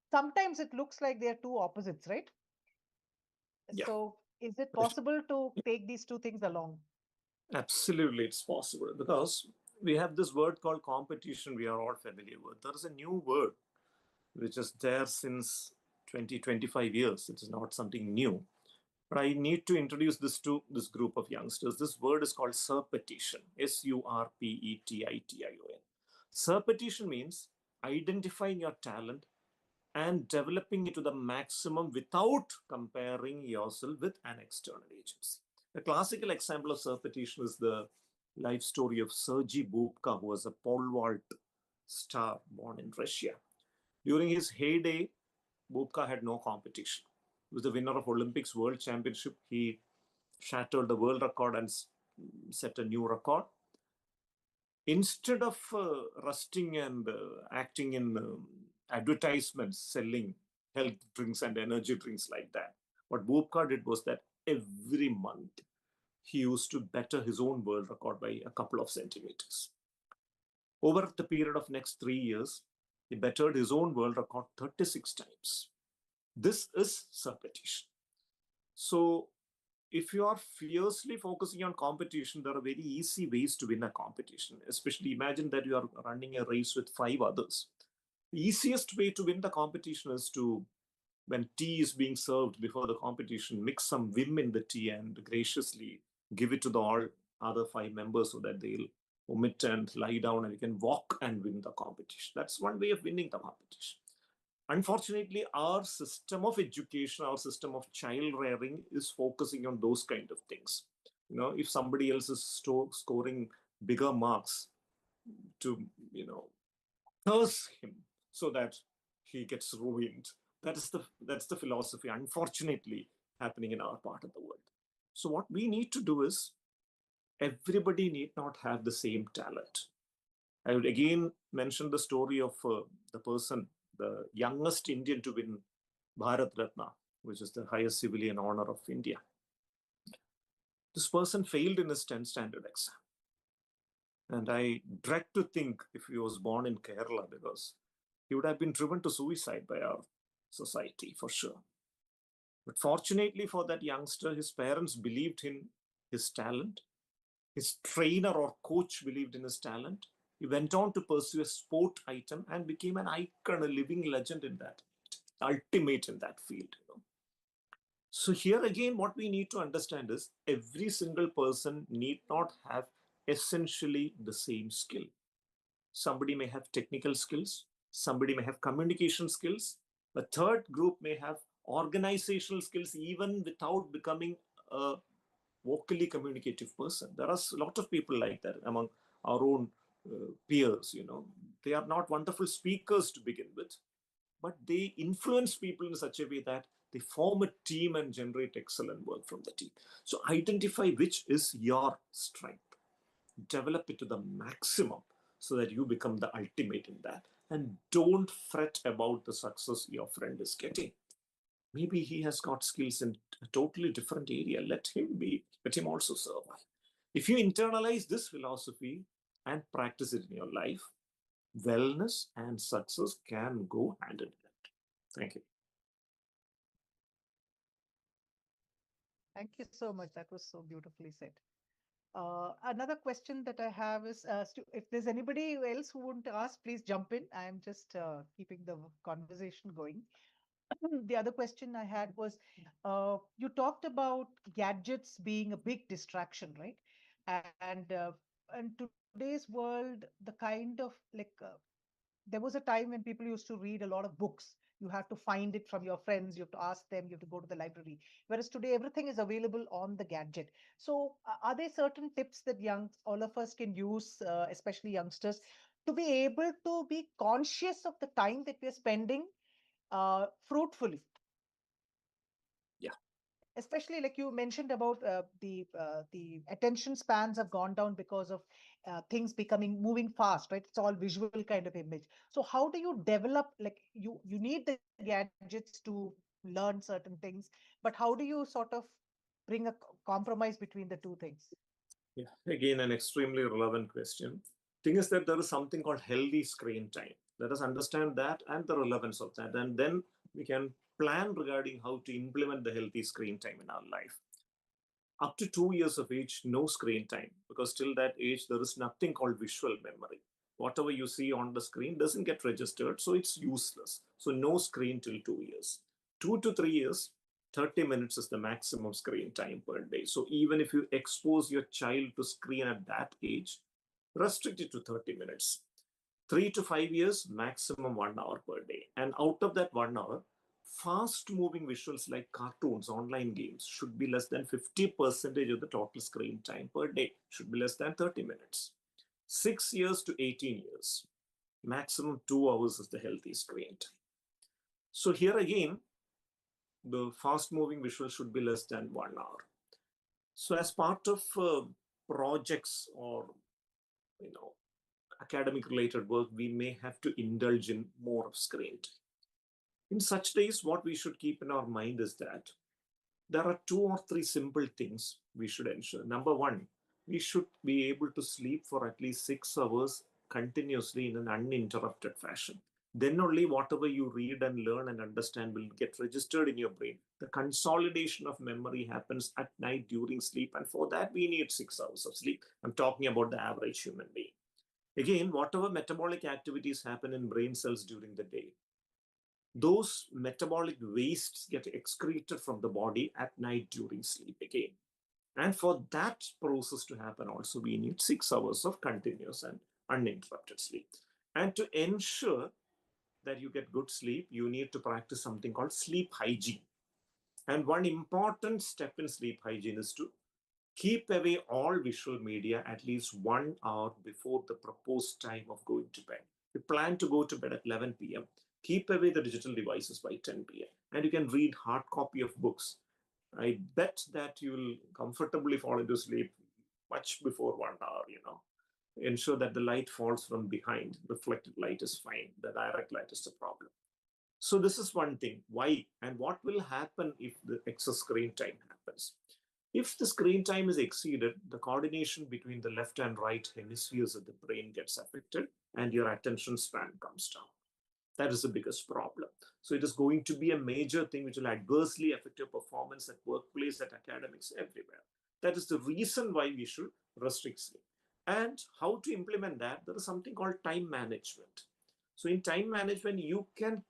sometimes it looks like they're two opposites, right? Yeah. So is it possible to take these two things along? Absolutely, it's possible, because we have this word called competition we are all familiar with. There is a new word which is there since 20, 25 years. It is not something new. But I need to introduce this to this group of youngsters. This word is called surpetition, Surpetition. Surpetition means identifying your talent and developing it to the maximum without comparing yourself with an external agency. A classical example of surpetition is the life story of Sergei Bubka, who was a pole vault star born in Russia. During his heyday, Bubka had no competition. He was the winner of Olympics World Championship. He shattered the world record and set a new record. Instead of rusting and acting in advertisements selling health drinks and energy drinks like that, what Bubka did was that every month he used to better his own world record by a couple of centimeters. Over the period of next 3 years, he bettered his own world record 36 times. This is surpetition. So if you are fiercely focusing on competition, there are very easy ways to win a competition. Especially imagine that you are running a race with 5 others. The easiest way to win the competition is to, when tea is being served before the competition, mix some vim in the tea and graciously give it to the all other 5 members so that they'll omit and lie down and you can walk and win the competition. That's one way of winning the competition. Unfortunately, our system of education, our system of child rearing is focusing on those kind of things. If somebody else is scoring bigger marks, to, curse him so that he gets ruined. That's the philosophy, unfortunately, happening in our part of the world. So what we need to do is, everybody need not have the same talent. I would again mention the story of the person, the youngest Indian to win Bharat Ratna, which is the highest civilian honor of India. This person failed in his 10th standard exam. And I dread to think if he was born in Kerala, because he would have been driven to suicide by our society for sure. But fortunately for that youngster, his parents believed in his talent. His trainer or coach believed in his talent. He went on to pursue a sport item and became an icon, a living legend in that, ultimate in that field. So here again, what we need to understand is every single person need not have essentially the same skill. Somebody may have technical skills, somebody may have communication skills, a third group may have organizational skills even without becoming a vocally communicative person. There are a lot of people like that among our own peers. They are not wonderful speakers to begin with, but they influence people in such a way that they form a team and generate excellent work from the team. So identify which is your strength, develop it to the maximum so that you become the ultimate in that, and don't fret about the success your friend is getting. Maybe he has got skills in a totally different area. Let him also survive. If you internalize this philosophy and practice it in your life, wellness and success can go hand in hand. Thank you. Thank you so much. That was so beautifully said. Another question that I have is, if there's anybody else who wants to ask, please jump in. I'm just keeping the conversation going. The other question I had was, you talked about gadgets being a big distraction, right? And in today's world, the kind of there was a time when people used to read a lot of books. You have to find it from your friends, you have to ask them, you have to go to the library. Whereas today, everything is available on the gadget. So are there certain tips that all of us can use, especially youngsters, to be able to be conscious of the time that we're spending fruitfully? Yeah. Especially like you mentioned about the attention spans have gone down because of things moving fast, right? It's all visual kind of image. So how do you develop, like you need the gadgets to learn certain things, but how do you sort of bring a compromise between the two things? Yeah, again, an extremely relevant question. Thing is that there is something called healthy screen time. Let us understand that and the relevance of that, and then we can plan regarding how to implement the healthy screen time in our life. Up to 2 years of age, no screen time, because till that age, there is nothing called visual memory. Whatever you see on the screen doesn't get registered, so it's useless. So no screen till 2 years. 2 to 3 years, 30 minutes is the maximum screen time per day. So even if you expose your child to screen at that age, restrict it to 30 minutes. 3 to 5 years, maximum 1 hour per day. And out of that 1 hour, fast moving visuals like cartoons, online games should be less than 50% of the total screen time per day, should be less than 30 minutes. 6 years to 18 years, maximum 2 hours is the healthy screen time. So here again, the fast moving visual should be less than 1 hour. So as part of projects or academic related work, we may have to indulge in more of screen time. In such days, what we should keep in our mind is that there are 2 or 3 simple things we should ensure. Number one, we should be able to sleep for at least 6 hours continuously in an uninterrupted fashion. Then only whatever you read and learn and understand will get registered in your brain. The consolidation of memory happens at night during sleep, and for that we need 6 hours of sleep. I'm talking about the average human being. Again, whatever metabolic activities happen in brain cells during the day, those metabolic wastes get excreted from the body at night during sleep again. And for that process to happen also, we need 6 hours of continuous and uninterrupted sleep. And to ensure that you get good sleep, you need to practice something called sleep hygiene. And one important step in sleep hygiene is to keep away all visual media at least 1 hour before the proposed time of going to bed. You plan to go to bed at 11 p.m. Keep away the digital devices by 10 p.m. And you can read hard copy of books. I bet that you will comfortably fall into sleep much before 1 hour, Ensure that the light falls from behind. Reflected light is fine. The direct light is the problem. So this is one thing. Why? And what will happen if the excess screen time happens? If the screen time is exceeded, the coordination between the left and right hemispheres of the brain gets affected and your attention span comes down. That is the biggest problem. So it is going to be a major thing which will adversely affect your performance at workplace, at academics, everywhere. That is the reason why we should restrict sleep. And how to implement that? There is something called time management. So in time management, you can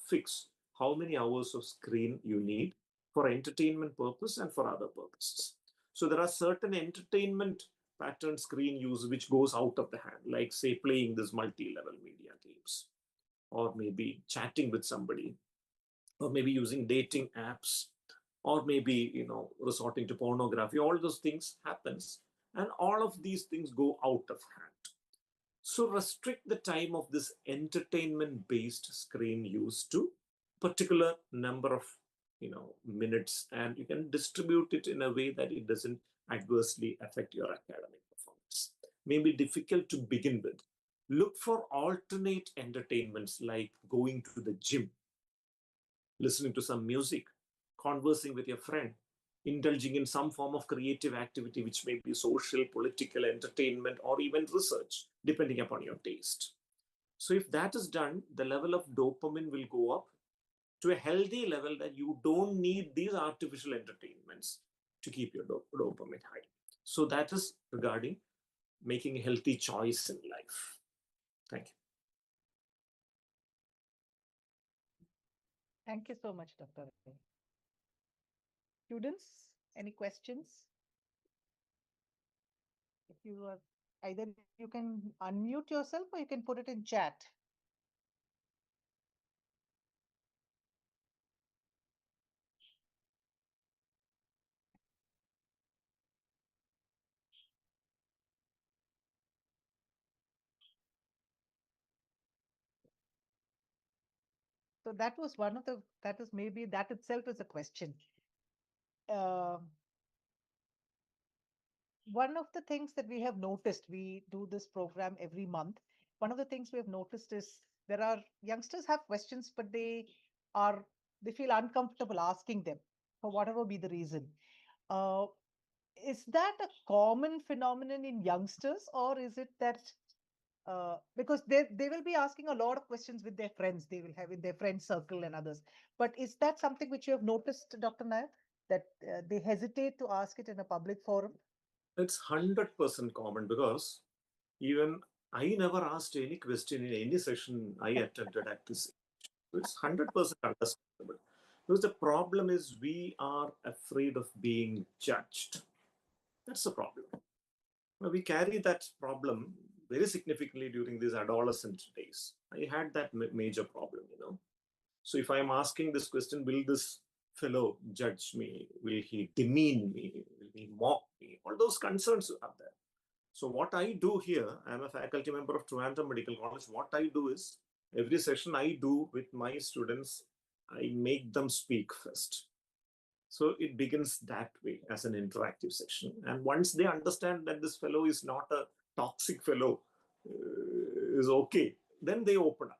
fix how many hours of screen you need for entertainment purpose and for other purposes. So there are certain entertainment pattern screen use which goes out of the hand, like say playing this multi-level media games, or maybe chatting with somebody, or maybe using dating apps, or maybe resorting to pornography. All those things happens, and all of these things go out of hand. So restrict the time of this entertainment-based screen use to particular number of minutes, and you can distribute it in a way that it doesn't adversely affect your academic performance. May be difficult to begin with. Look for alternate entertainments like going to the gym, listening to some music, conversing with your friend, indulging in some form of creative activity, which may be social, political, entertainment, or even research, depending upon your taste. So if that is done, the level of dopamine will go up to a healthy level that you don't need these artificial entertainments to keep your dopamine high. So that is regarding making a healthy choice in life. Thank you. Thank you so much, Dr. Ray. Students, any questions? If you are, either you can unmute yourself or you can put it in chat. So that was maybe that itself is a question. One of the things that we have noticed, we do this program every month. One of the things we have noticed is there are youngsters have questions, but they feel uncomfortable asking them for whatever be the reason. Is that a common phenomenon in youngsters, or is it that because they will be asking a lot of questions with their friends, they will have in their friend circle and others. But is that something which you have noticed, Dr. Nayak, that they hesitate to ask it in a public forum? It's 100% common, because even I never asked any question in any session I attended at this. It's 100% understandable. Because the problem is we are afraid of being judged. That's the problem. Now, we carry that problem very significantly during these adolescent days. I had that major problem, So if I'm asking this question, will this fellow judge me? Will he demean me? Will he mock me? All those concerns are there. So what I do here, I'm a faculty member of Trivandrum Medical College. What I do is, every session I do with my students, I make them speak first. So it begins that way as an interactive session. And once they understand that this fellow is not a toxic fellow, is okay, then they open up.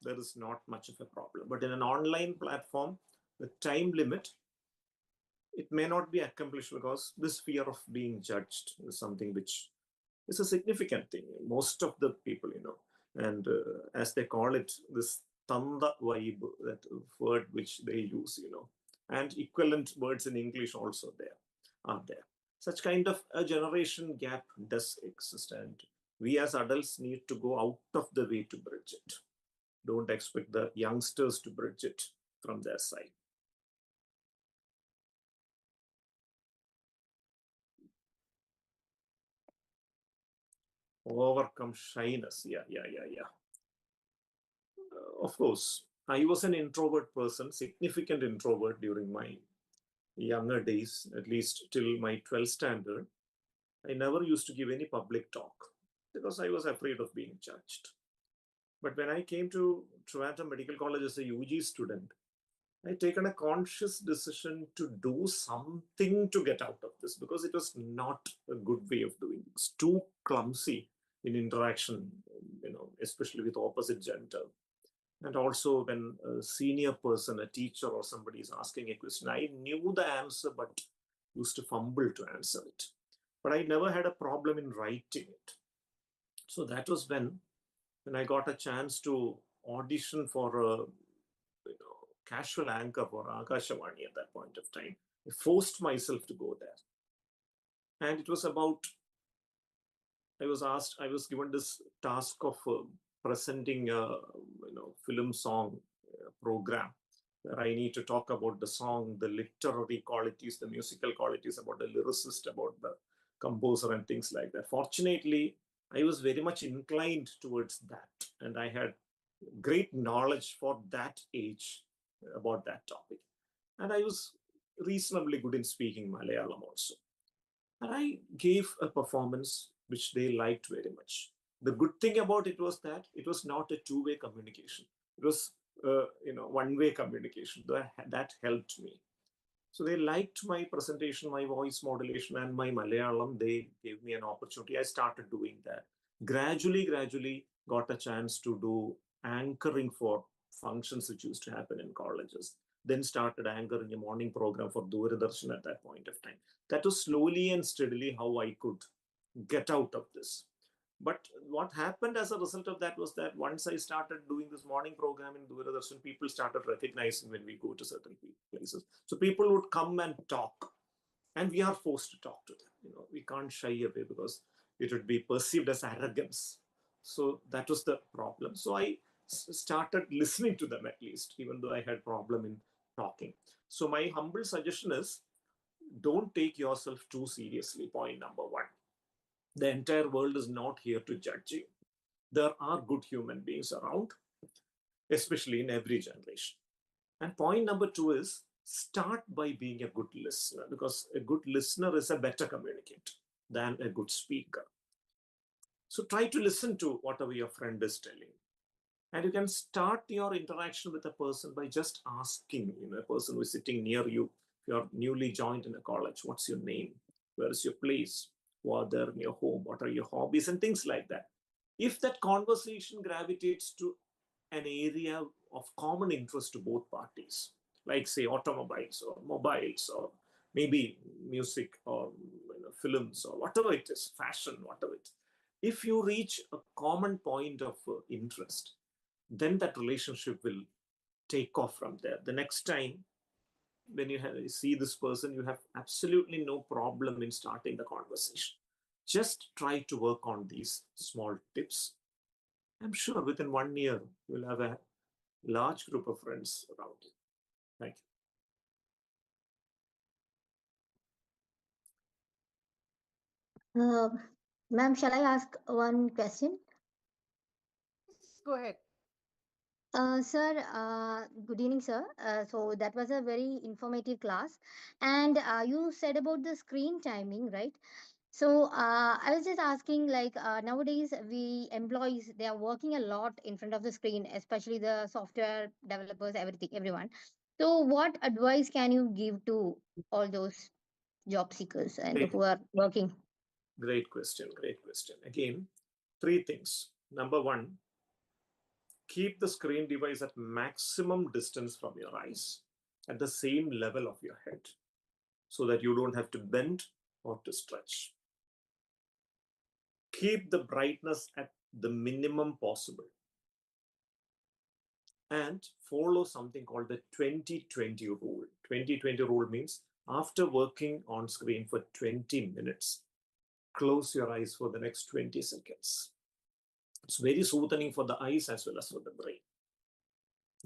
There is not much of a problem. But in an online platform, the time limit, it may not be accomplished because this fear of being judged is something which is a significant thing. Most of the people, and as they call it, this Tanda vibe, that word which they use, and equivalent words in English also are there. Such kind of a generation gap does exist, and we as adults need to go out of the way to bridge it. Don't expect the youngsters to bridge it from their side. Overcome shyness. Yeah. Of course, I was an introvert person, significant introvert during my younger days, at least till my 12th standard. I never used to give any public talk because I was afraid of being judged. But when I came to Trivandrum Medical College as a UG student, I taken a conscious decision to do something to get out of this because it was not a good way of doing it. It's too clumsy in interaction, especially with opposite gender. And also when a senior person, a teacher or somebody is asking a question, I knew the answer, but used to fumble to answer it. But I never had a problem in writing it. So that was when I got a chance to audition for a casual anchor for Akashavani at that point of time. I forced myself to go there. And it was about, I was given this task of presenting a film song program where I need to talk about the song, the literary qualities, the musical qualities, about the lyricist, about the composer and things like that. Fortunately, I was very much inclined towards that, and I had great knowledge for that age about that topic. And I was reasonably good in speaking Malayalam also. And I gave a performance which they liked very much. The good thing about it was that it was not a two-way communication. It was, one-way communication. That helped me. So they liked my presentation, my voice modulation, and my Malayalam. They gave me an opportunity. I started doing that. Gradually got a chance to do anchoring for functions which used to happen in colleges. Then started anchoring a morning program for Doordarshan at that point of time. That was slowly and steadily how I could get out of this. But what happened as a result of that was that once I started doing this morning program in Doordarshan, people started recognizing when we go to certain places. So people would come and talk, and we are forced to talk to them. We can't shy away because it would be perceived as arrogance. So that was the problem. So I started listening to them at least, even though I had problem in talking. So my humble suggestion is, don't take yourself too seriously, point number one. The entire world is not here to judge you. There are good human beings around, especially in every generation. And point number two is, start by being a good listener, because a good listener is a better communicator than a good speaker. So try to listen to whatever your friend is telling. And you can start your interaction with a person by just asking, a person who is sitting near you. If you're newly joined in a college, what's your name? Where is your place? Who are there in your home? What are your hobbies? And things like that. If that conversation gravitates to an area of common interest to both parties, like say automobiles or mobiles or maybe music or films or whatever it is, fashion, whatever it is. If you reach a common point of interest, then that relationship will take off from there. The next time when you see this person, you have absolutely no problem in starting the conversation. Just try to work on these small tips. I'm sure within 1 year, you'll have a large group of friends around you. Thank you. Ma'am, shall I ask one question? Go ahead. Sir, good evening, sir. So that was a very informative class, and you said about the screen timing, right? So I was just asking, like nowadays we employees they are working a lot in front of the screen, especially the software developers, everything, everyone. So what advice can you give to all those job seekers and Great, who are working? great question. Great question. Again, three things. Number one, keep the screen device at maximum distance from your eyes, at the same level of your head, so that you don't have to bend or to stretch. Keep the brightness at the minimum possible. And follow something called the 20-20 rule. 20-20 rule means after working on screen for 20 minutes, close your eyes for the next 20 seconds. It's very soothing for the eyes as well as for the brain.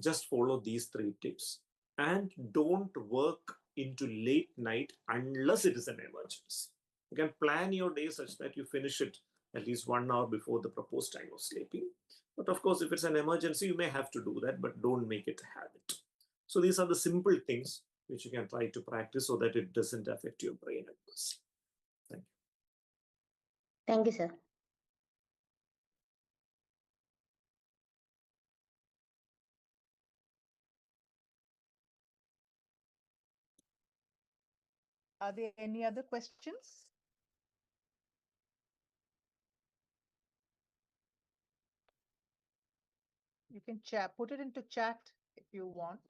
Just follow these three tips and don't work into late night unless it is an emergency. You can plan your day such that you finish it at least 1 hour before the proposed time of sleeping. But of course, if it's an emergency, you may have to do that, but don't make it a habit. So these are the simple things which you can try to practice so that it doesn't affect your brain adversely. Thank you. Thank you, sir. Are there any other questions? You can put it into chat if you want.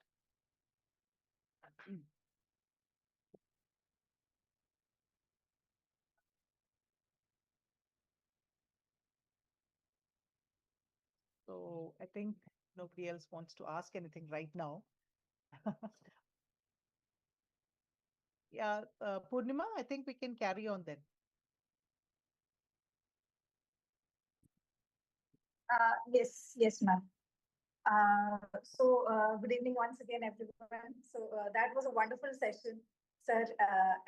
So I think nobody else wants to ask anything right now. Yeah, Purnima, I think we can carry on then. Yes, ma'am. Good evening once again, everyone. That was a wonderful session, sir.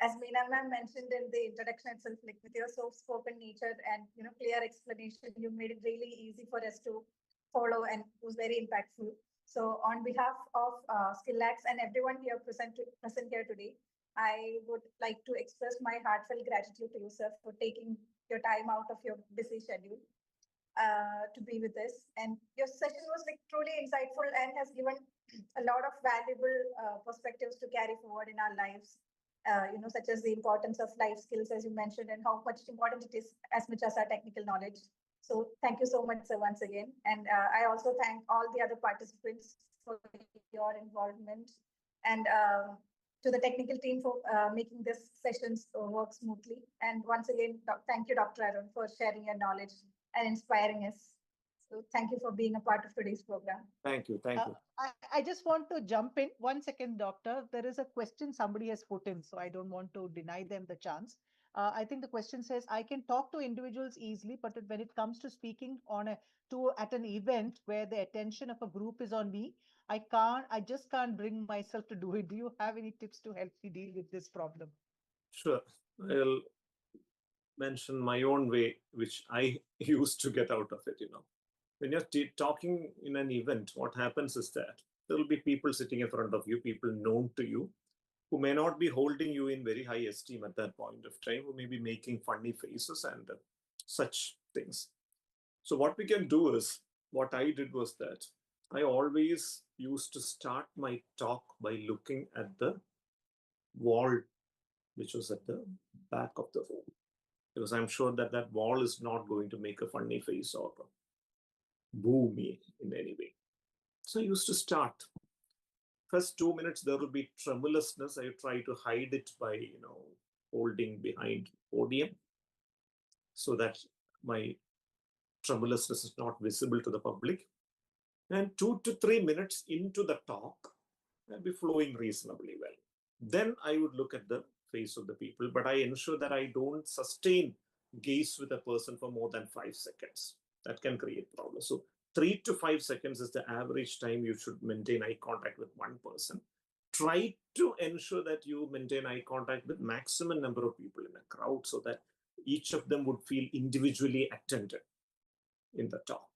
As Meena ma'am mentioned in the introduction itself, like with your soft-spoken nature and clear explanation, you made it really easy for us to follow, and it was very impactful. So, on behalf of SkillActz and everyone here present here today, I would like to express my heartfelt gratitude to you, sir, for taking your time out of your busy schedule to be with us. And your session was like truly insightful and has given a lot of valuable perspectives to carry forward in our lives. Such as the importance of life skills, as you mentioned, and how much important it is as much as our technical knowledge. So thank you so much, sir, once again. And I also thank all the other participants for your involvement, and to the technical team for making this sessions work smoothly. And once again, thank you, Dr. Arun, for sharing your knowledge and inspiring us. So thank you for being a part of today's program. Thank you. Thank you. I just want to jump in. 1 second, doctor. There is a question somebody has put in, so I don't want to deny them the chance. I think the question says, I can talk to individuals easily, but when it comes to speaking at an event where the attention of a group is on me, I just can't bring myself to do it. Do you have any tips to help me deal with this problem? Sure. I'll mention my own way, which I used to get out of it. When you're talking in an event, what happens is that there will be people sitting in front of you, people known to you, who may not be holding you in very high esteem at that point of time, who may be making funny faces and such things. So what we can do is, what I did was that I always used to start my talk by looking at the wall, which was at the back of the room, because I'm sure that that wall is not going to make a funny face or boo me in any way. So I used to start. First 2 minutes, there will be tremulousness. I try to hide it by, holding behind podium so that my tremulousness is not visible to the public. And 2 to 3 minutes into the talk, I'll be flowing reasonably well. Then I would look at the face of the people, but I ensure that I don't sustain gaze with a person for more than 5 seconds. That can create problems. So 3 to 5 seconds is the average time you should maintain eye contact with one person. Try to ensure that you maintain eye contact with maximum number of people in a crowd so that each of them would feel individually attended in the talk.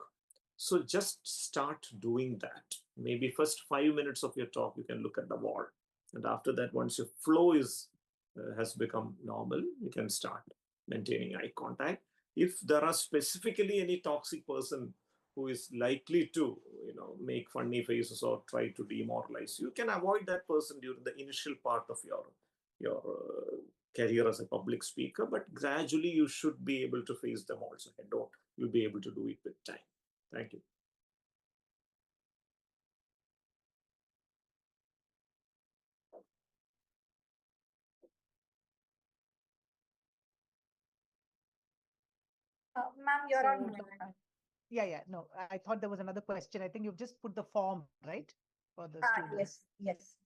So just start doing that. Maybe first 5 minutes of your talk, you can look at the wall. And after that, once your flow has become normal, you can start maintaining eye contact. If there are specifically any toxic person who is likely to, make funny faces or try to demoralize you, can avoid that person during the initial part of your career as a public speaker. But gradually, you should be able to face them also head on. You'll be able to do it with time. Thank you. Ma'am, you're on So, mute. yeah. No, I thought there was another question. I think you've just put the form, right, for the students. Yes.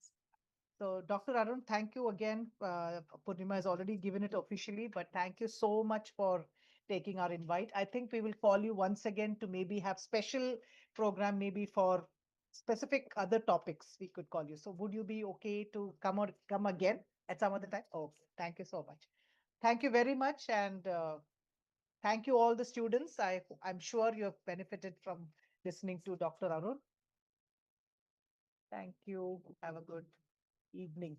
So, Dr. Arun, thank you again. Purnima has already given it officially, but thank you so much for taking our invite. I think we will call you once again to maybe have special program, maybe for specific other topics we could call you. So would you be okay to come again at some other time? Oh, thank you so much. Thank you very much. And thank you all the students. I'm sure you have benefited from listening to Dr. Arun. Thank you. Have a good evening.